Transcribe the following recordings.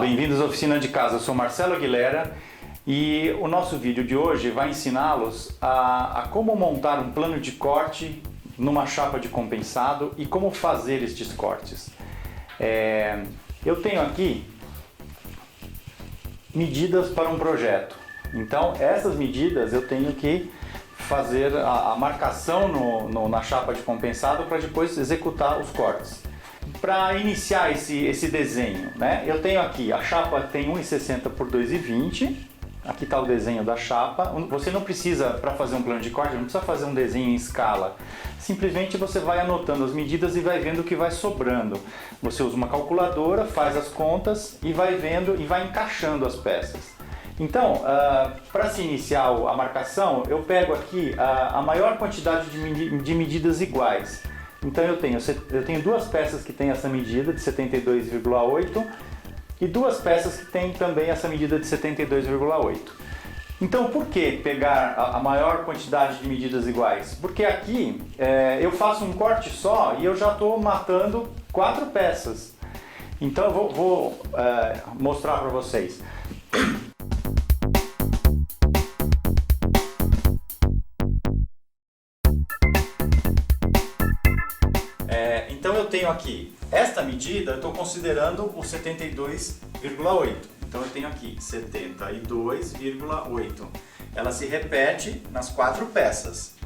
bem-vindos à Oficina de Casa. Eu sou Marcelo Aguilera e o nosso vídeo de hoje vai ensiná-los a como montar um plano de corte numa chapa de compensado e como fazer estes cortes. Eu tenho aqui medidas para um projeto. Então, essas medidas eu tenho que fazer a marcação na chapa de compensado para depois executar os cortes. Para iniciar esse desenho, né, eu tenho aqui, a chapa tem 1,60 por 2,20. Aqui está o desenho da chapa. Você não precisa, para fazer um plano de corte, não precisa fazer um desenho em escala. Simplesmente você vai anotando as medidas e vai vendo o que vai sobrando. Você usa uma calculadora, faz as contas e vai vendo e vai encaixando as peças. Então, para se iniciar a marcação, eu pego aqui a maior quantidade de medidas iguais. Então eu tenho duas peças que têm essa medida de 72,8 e duas peças que têm também essa medida de 72,8. Então por que pegar a maior quantidade de medidas iguais? Porque aqui eu faço um corte só e eu já estou matando 4 peças. Então eu vou mostrar para vocês. Então eu tenho aqui, esta medida eu estou considerando o 72,8. Então eu tenho aqui 72,8. Ela se repete nas 4 peças.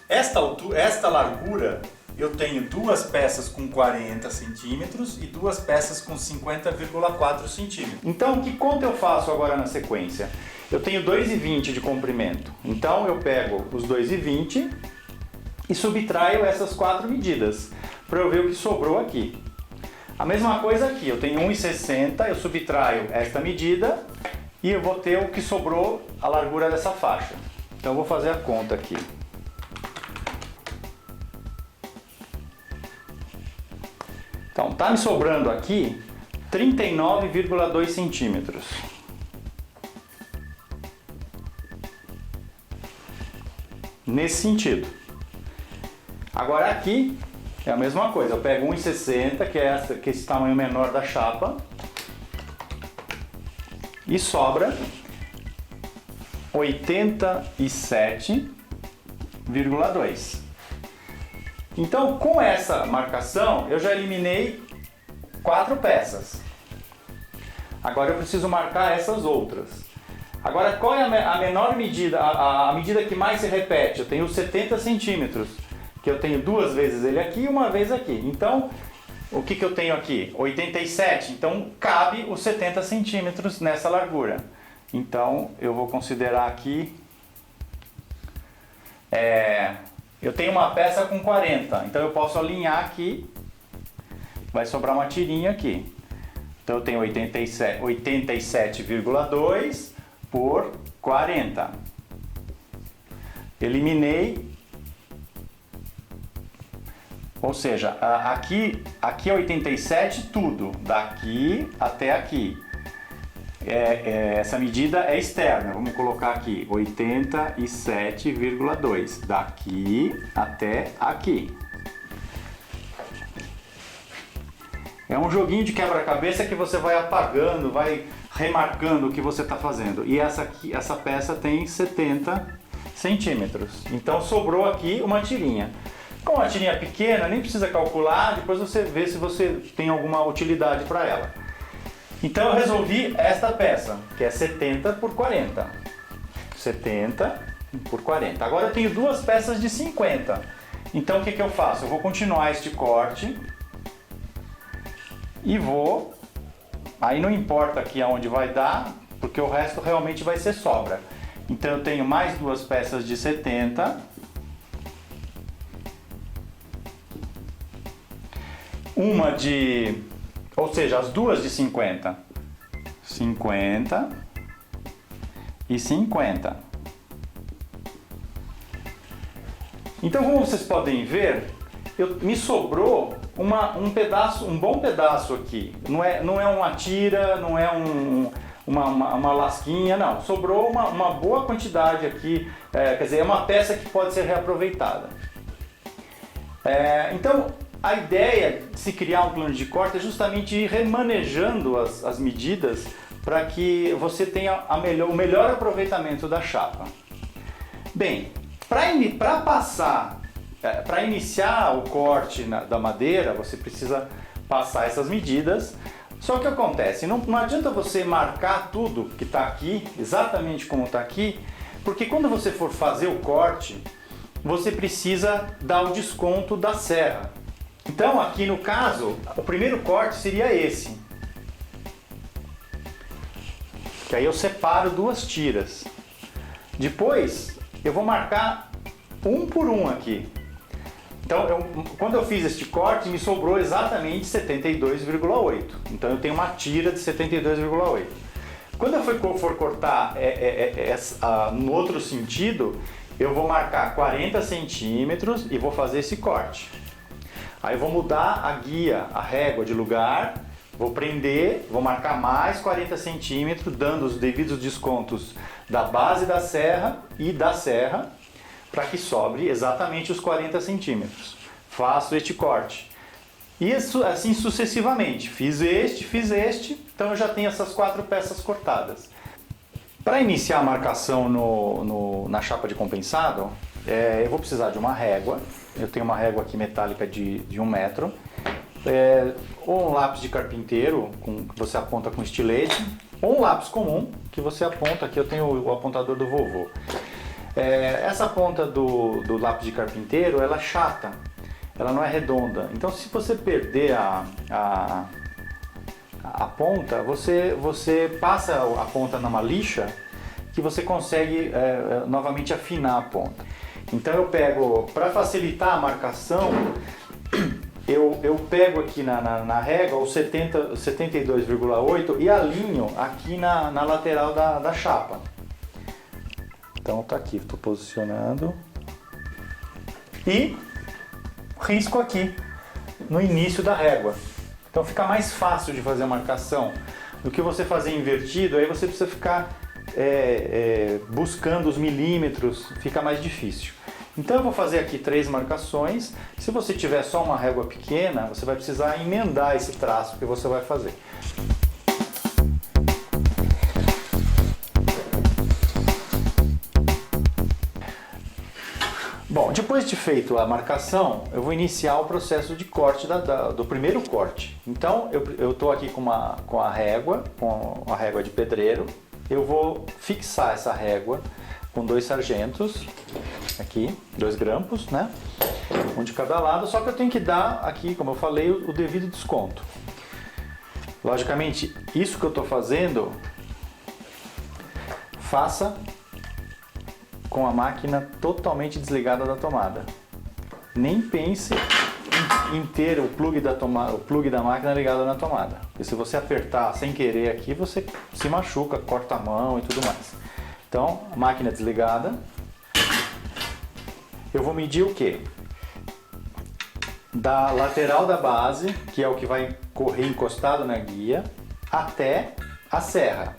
Esta largura eu tenho duas peças com 40 centímetros e duas peças com 50,4 centímetros. Então que conta eu faço agora na sequência? Eu tenho 2,20 de comprimento. Então eu pego os 2,20 e subtraio essas 4 medidas, para eu ver o que sobrou aqui. A mesma coisa aqui, eu tenho 1,60, eu subtraio esta medida e eu vou ter o que sobrou, a largura dessa faixa. Então eu vou fazer a conta aqui. Então tá me sobrando aqui 39,2 centímetros. Nesse sentido. Agora aqui é a mesma coisa, eu pego 1,60, que é esse tamanho menor da chapa, e sobra 87,2. Então com essa marcação eu já eliminei 4 peças. Agora eu preciso marcar essas outras. Agora qual é a menor medida, a medida que mais se repete? Eu tenho 70 centímetros. Que eu tenho duas vezes ele aqui e uma vez aqui. Então, o que eu tenho aqui? 87. Então, cabe os 70 centímetros nessa largura. Então, eu vou considerar aqui... eu tenho uma peça com 40. Então, eu posso alinhar aqui. Vai sobrar uma tirinha aqui. Então, eu tenho 87,2 por 40. Eliminei. Ou seja, aqui é 87 tudo, daqui até aqui. Essa medida é externa, vamos colocar aqui, 87,2, daqui até aqui. É um joguinho de quebra-cabeça que você vai apagando, vai remarcando o que você está fazendo. E essa peça tem 70 centímetros. Então sobrou aqui uma tirinha. Com uma tirinha pequena, nem precisa calcular, depois você vê se você tem alguma utilidade para ela. Então eu resolvi esta peça, que é 70 por 40. 70 por 40. Agora eu tenho duas peças de 50. Então o que eu faço? Eu vou continuar este corte e vou... Aí não importa aqui aonde vai dar, porque o resto realmente vai ser sobra. Então eu tenho mais duas peças de 70. Ou seja, as duas de 50. 50 e 50. Então, como vocês podem ver, me sobrou um bom pedaço aqui. Não é uma tira, não é uma lasquinha, não. Sobrou uma boa quantidade aqui, quer dizer, é uma peça que pode ser reaproveitada. Então, a ideia de se criar um plano de corte é justamente ir remanejando as medidas para que você tenha o melhor aproveitamento da chapa. Bem, para iniciar o corte da madeira, você precisa passar essas medidas. Só que acontece, não adianta você marcar tudo que está aqui, exatamente como está aqui, porque quando você for fazer o corte, você precisa dar o desconto da serra. Então aqui no caso, o primeiro corte seria esse. Que aí eu separo duas tiras. Depois eu vou marcar um por um aqui. Então, quando eu fiz este corte, me sobrou exatamente 72,8. Então, eu tenho uma tira de 72,8. Quando eu for cortar no outro sentido, eu vou marcar 40 centímetros e vou fazer esse corte. Aí, eu vou mudar a guia, a régua de lugar, vou prender, vou marcar mais 40 centímetros, dando os devidos descontos da base da serra e da serra, para que sobre exatamente os 40 centímetros. Faço este corte. E assim sucessivamente. Fiz este, então eu já tenho essas 4 peças cortadas. Para iniciar a marcação na chapa de compensado, eu vou precisar de uma régua. Eu tenho uma régua aqui metálica de 1 metro. Ou um lápis de carpinteiro, que você aponta com estilete, ou um lápis comum, que você aponta. Aqui eu tenho o apontador do vovô. Essa ponta do lápis de carpinteiro, ela é chata, ela não é redonda. Então, se você perder a ponta, você passa a ponta numa lixa que você consegue novamente afinar a ponta. Então, eu pego, para facilitar a marcação, eu pego aqui na régua o 72,8 e alinho aqui na lateral da chapa. Então tá aqui, estou posicionando e risco aqui no início da régua. Então fica mais fácil de fazer a marcação do que você fazer invertido. Aí você precisa ficar buscando os milímetros, fica mais difícil. Então eu vou fazer aqui 3 marcações. Se você tiver só uma régua pequena, você vai precisar emendar esse traço que você vai fazer. Bom, depois de feito a marcação, eu vou iniciar o processo de corte do primeiro corte. Então, eu estou aqui com a régua de pedreiro. Eu vou fixar essa régua com 2 sargentos, aqui, 2 grampos, né? Um de cada lado, só que eu tenho que dar aqui, como eu falei, o devido desconto. Logicamente, isso que eu estou fazendo, faça com a máquina totalmente desligada da tomada. Nem pense em ter o plug da máquina ligado na tomada. Porque se você apertar sem querer aqui, você se machuca, corta a mão e tudo mais. Então, máquina desligada. Eu vou medir o quê? Da lateral da base, que é o que vai correr encostado na guia, até a serra.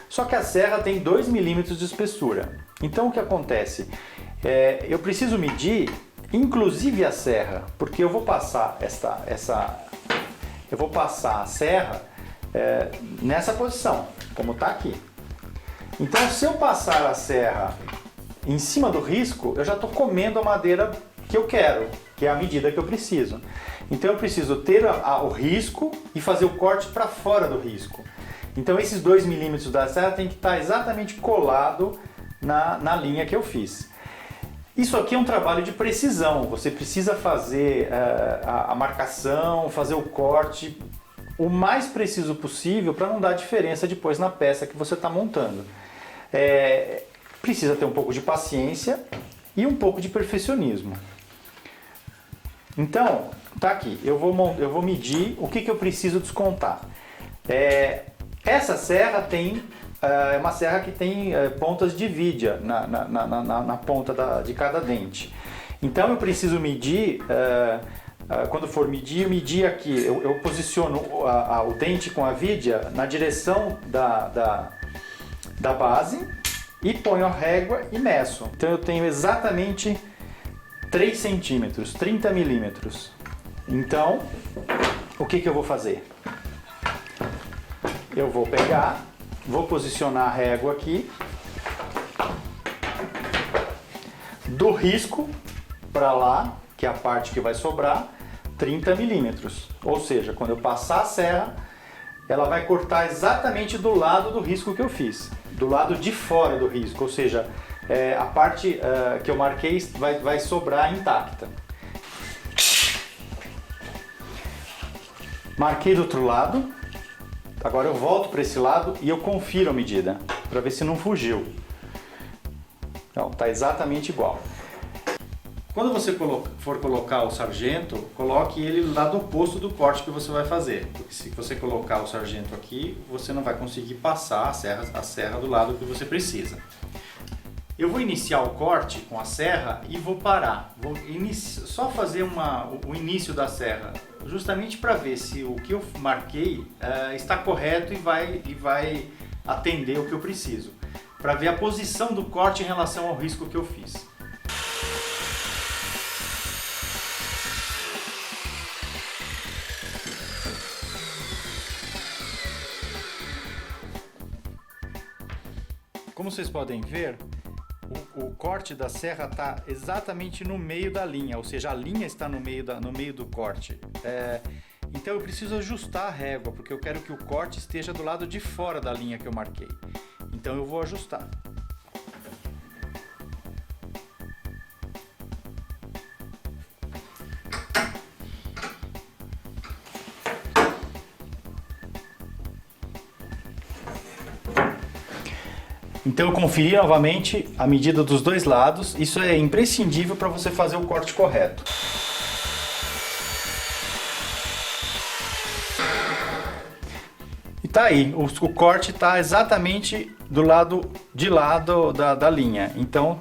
Só que a serra tem 2 milímetros de espessura. Então o que acontece? Eu preciso medir inclusive a serra, porque eu vou passar a serra nessa posição, como está aqui. Então se eu passar a serra em cima do risco, eu já estou comendo a madeira que eu quero, que é a medida que eu preciso. Então eu preciso ter o risco e fazer o corte para fora do risco. Então esses 2 milímetros da serra tem que estar exatamente colado na linha que eu fiz. Isso aqui é um trabalho de precisão, você precisa fazer a marcação, fazer o corte o mais preciso possível para não dar diferença depois na peça que você está montando. Precisa ter um pouco de paciência e um pouco de perfeccionismo. Então, tá aqui, eu vou medir o que eu preciso descontar. Essa serra tem uma serra que tem pontas de vidia na ponta de cada dente. Então eu preciso medir, quando for medir aqui, eu posiciono o dente com a vidia na direção da base e ponho a régua e meço. Então eu tenho exatamente 3 centímetros, 30 milímetros. Então, o que eu vou fazer? Eu vou pegar, vou posicionar a régua aqui, do risco para lá, que é a parte que vai sobrar, 30 milímetros. Ou seja, quando eu passar a serra, ela vai cortar exatamente do lado do risco que eu fiz, do lado de fora do risco, ou seja, a parte que eu marquei vai sobrar intacta. Marquei do outro lado, agora eu volto para esse lado e eu confiro a medida, para ver se não fugiu. Então, está exatamente igual. Quando você for colocar o sargento, coloque ele do lado oposto do corte que você vai fazer. Porque se você colocar o sargento aqui, você não vai conseguir passar a serra do lado que você precisa. Eu vou iniciar o corte com a serra e vou parar. Vou só fazer o início da serra, justamente para ver se o que eu marquei está correto e vai atender o que eu preciso. Para ver a posição do corte em relação ao risco que eu fiz. Como vocês podem ver, o corte da serra está exatamente no meio da linha, ou seja, a linha está no meio do corte. Então eu preciso ajustar a régua, porque eu quero que o corte esteja do lado de fora da linha que eu marquei. Então eu vou ajustar. Então eu conferi novamente a medida dos dois lados, isso é imprescindível para você fazer o corte correto. E tá aí, o corte está exatamente do lado de lá da linha, então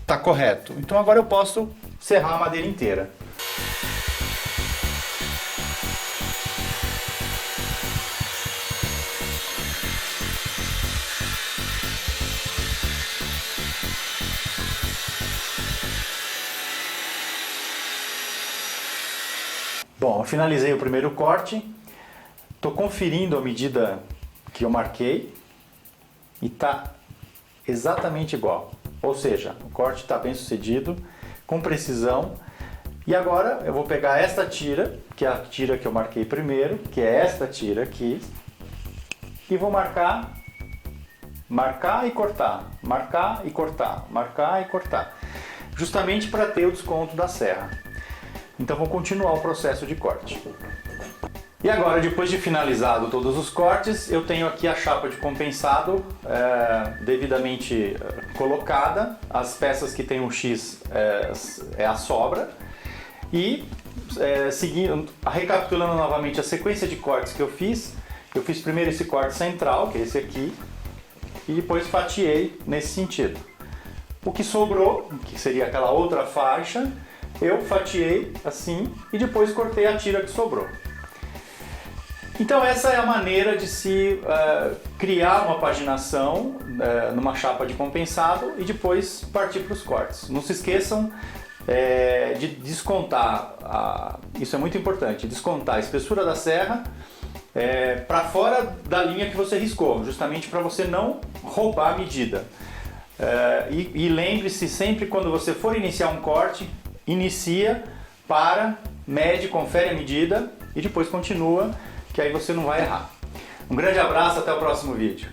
tá correto. Então agora eu posso serrar a madeira inteira. Bom, eu finalizei o primeiro corte, estou conferindo a medida que eu marquei e está exatamente igual. Ou seja, o corte está bem sucedido, com precisão. E agora eu vou pegar esta tira, que é a tira que eu marquei primeiro, que é esta tira aqui, e vou marcar e cortar, marcar e cortar, marcar e cortar, justamente para ter o desconto da serra. Então vou continuar o processo de corte. E agora, depois de finalizado todos os cortes, eu tenho aqui a chapa de compensado devidamente colocada. As peças que tem um X é a sobra. E recapitulando novamente a sequência de cortes que eu fiz primeiro esse corte central, que é esse aqui, e depois fatiei nesse sentido. O que sobrou, que seria aquela outra faixa, eu fatiei assim e depois cortei a tira que sobrou. Então essa é a maneira de se criar uma paginação numa chapa de compensado e depois partir para os cortes. Não se esqueçam de descontar, isso é muito importante, descontar a espessura da serra para fora da linha que você riscou, justamente para você não roubar a medida. E lembre-se sempre, quando você for iniciar um corte, inicia, para, mede, confere a medida e depois continua, que aí você não vai errar. Um grande abraço, até o próximo vídeo.